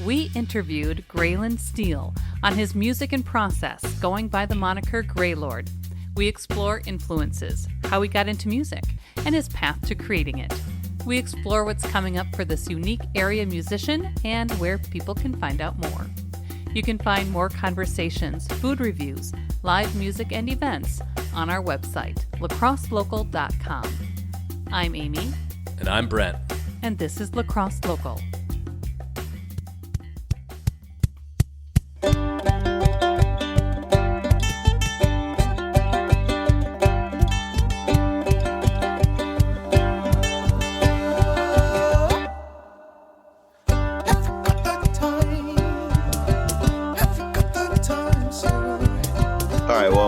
We interviewed Gralyn Stiehl on his music and process, going by the moniker Graylord. We explore influences, how he got into music, and his path to creating it. We explore what's coming up for this unique area musician and where people can find out more. You can find more conversations, food reviews, live music, and events on our website, lacrosselocal.com. I'm Amy. And I'm Brent. And this is Lacrosse Local.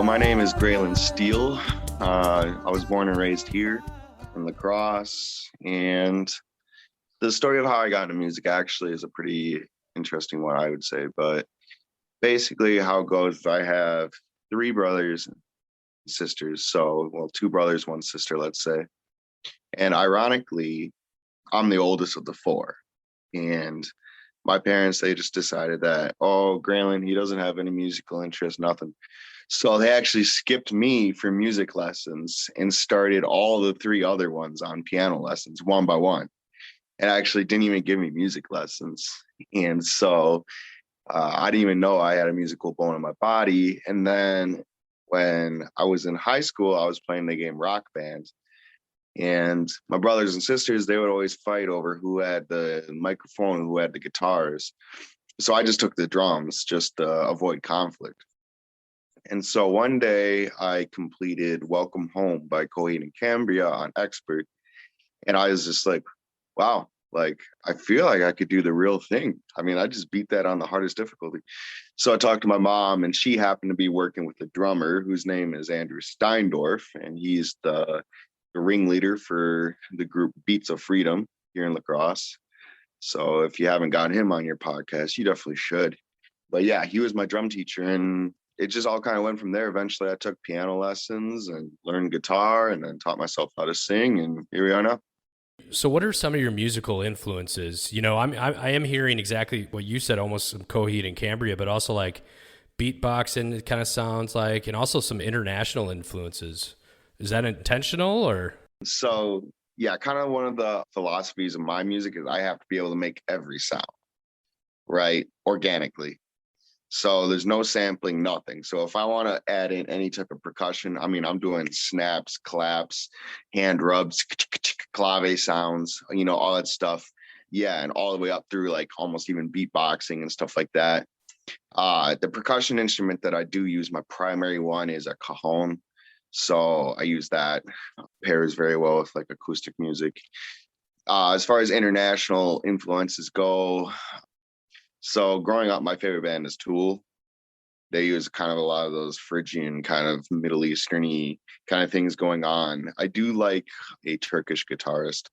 My name is Gralyn Stiehl. I was born and raised here in La Crosse, and the story of how I got into music actually is a pretty interesting one, I would say. But basically how it goes, I have three brothers and sisters. So, well, two brothers, one sister, let's say. And ironically, I'm the oldest of the four. And my parents, they just decided that, oh, Gralyn, he doesn't have any musical interest, nothing. So they actually skipped me for music lessons and started all the three other ones on piano lessons one by one, and actually didn't even give me music lessons. And so I didn't even know I had a musical bone in my body. And then when I was in high school, I was playing the game Rock Band. And my brothers and sisters, they would always fight over who had the microphone and who had the guitars. So I just took the drums just to avoid conflict. And so one day I completed Welcome Home by Coheed and Cambria on Expert. And I was just like, wow, like, I feel like I could do the real thing. I mean, I just beat that on the hardest difficulty. So I talked to my mom, and she happened to be working with the drummer, whose name is Andrew Steindorf. And he's the ringleader for the group Beats of Freedom here in La Crosse. So if you haven't got him on your podcast, you definitely should. But yeah, he was my drum teacher, and it just all kind of went from there. Eventually I took piano lessons and learned guitar, and then taught myself how to sing, and here we are now. So what are some of your musical influences? You know, I am hearing exactly what you said, almost some Coheed and Cambria, but also like beatboxing, it kind of sounds like, and also some international influences. Is that intentional or? So yeah, kind of one of the philosophies of my music is I have to be able to make every sound, right? Organically. So there's no sampling, nothing. So if I want to add in any type of percussion, I mean, I'm doing snaps, claps, hand rubs, clave sounds, you know, all that stuff. Yeah. And all the way up through like almost even beatboxing and stuff like that. The percussion instrument that I do use, my primary one is a cajon. So I use that. Pairs very well with like acoustic music. As far as international influences go, so growing up, my favorite band is Tool. They use kind of a lot of those Phrygian kind of Middle Eastern-y kind of things going on. I do like a Turkish guitarist,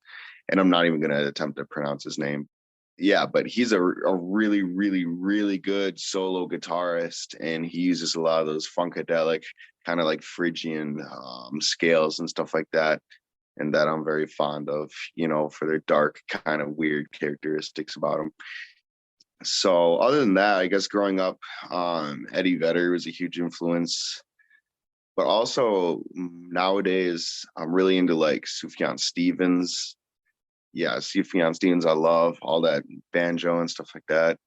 and I'm not even going to attempt to pronounce his name. Yeah, but he's a really, really, really good solo guitarist, and he uses a lot of those funkadelic kind of like Phrygian scales and stuff like that, and that I'm very fond of, you know, for their dark kind of weird characteristics about them. So other than that, I guess growing up, Eddie Vedder was a huge influence. But also nowadays, I'm really into like Sufjan Stevens. Yeah, Sufjan Stevens, I love all that banjo and stuff like that.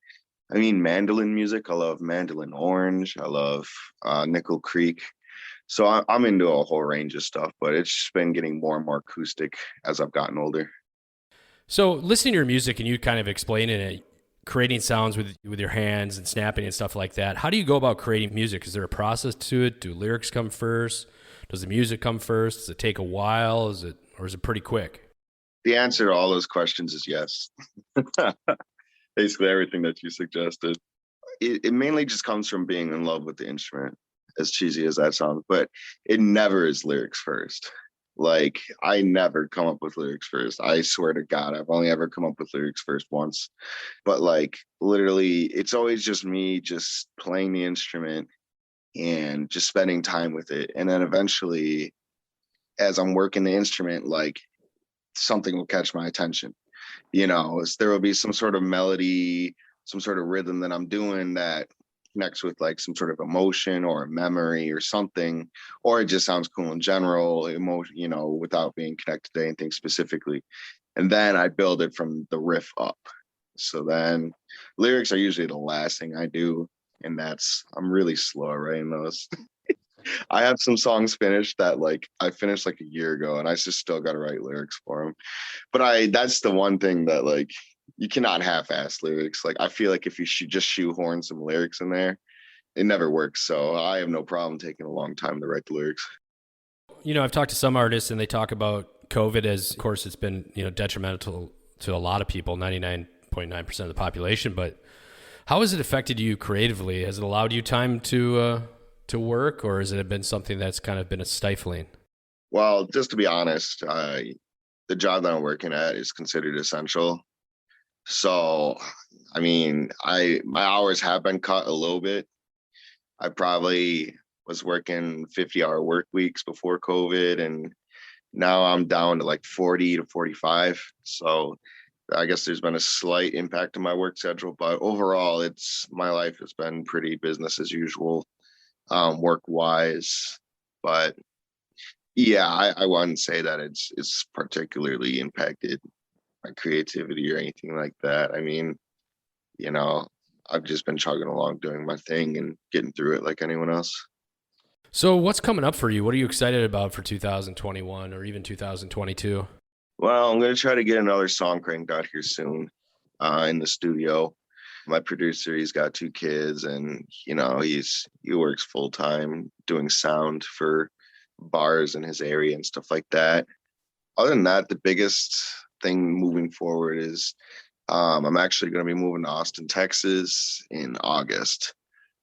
I mean, mandolin music, I love Mandolin Orange. I love Nickel Creek. So I'm into a whole range of stuff, but it's just been getting more and more acoustic as I've gotten older. So listening to your music and you kind of explaining it, creating sounds with your hands and snapping and stuff like that. How do you go about creating music? Is there a process to it? Do lyrics come first? Does the music come first? Does it take a while? Or is it pretty quick? The answer to all those questions is yes. Basically everything that you suggested. It mainly just comes from being in love with the instrument, as cheesy as that sounds, but it never is lyrics first. Like, I never come up with lyrics first. I swear to God, I've only ever come up with lyrics first once. But like, literally, it's always just me just playing the instrument and just spending time with it. And then eventually, as I'm working the instrument, like, something will catch my attention. You know, there will be some sort of melody some sort of rhythm that I'm doing that connects with like some sort of emotion or a memory or something, or it just sounds cool in general, emotion, without being connected to anything specifically. And then I build it from the riff up. So then lyrics are usually the last thing I do. And I'm really slow at writing those. I have some songs finished that like I finished like a year ago, and I just still got to write lyrics for them. But that's the one thing that like you cannot half-ass lyrics. Like I feel like if you should just shoehorn some lyrics in there, it never works. So I have no problem taking a long time to write the lyrics. I've talked to some artists and they talk about COVID as, of course, it's been, detrimental to a lot of people, 99.9% of the population. But how has it affected you creatively? Has it allowed you time to work, or has it been something that's kind of been a stifling? Well, just to be honest, the job that I'm working at is considered essential. So, I mean, my hours have been cut a little bit. I probably was working 50-hour work weeks before COVID, and now I'm down to like 40 to 45. So I guess there's been a slight impact on my work schedule, but overall, my life has been pretty business as usual, work wise. But yeah, I wouldn't say that it's particularly impacted my creativity or anything like that. I mean, I've just been chugging along, doing my thing and getting through it like anyone else. So what's coming up for you? What are you excited about for 2021 or even 2022? Well, I'm going to try to get another song cranked out here soon in the studio. My producer, he's got 2 kids, and, he works full time doing sound for bars in his area and stuff like that. Other than that, the biggest thing moving forward is I'm actually going to be moving to Austin, Texas in August.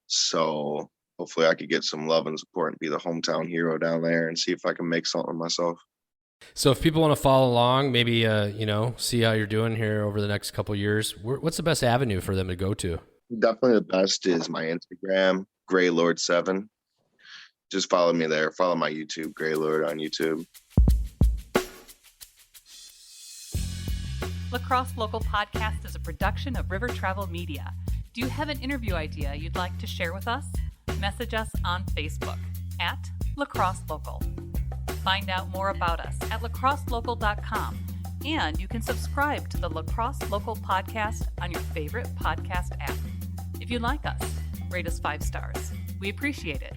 So hopefully I could get some love and support and be the hometown hero down there and see if I can make something myself. So if people want to follow along, maybe, see how you're doing here over the next couple of years, what's the best avenue for them to go to? Definitely the best is my Instagram, Graylord7. Just follow me there. Follow my YouTube, Graylord on YouTube. Lacrosse Local Podcast is a production of River Travel Media. Do you have an interview idea you'd like to share with us? Message us on Facebook at Lacrosse Local. Find out more about us at lacrosselocal.com, and you can subscribe to the Lacrosse Local Podcast on your favorite podcast app. If you like us, rate us 5 stars. We appreciate it.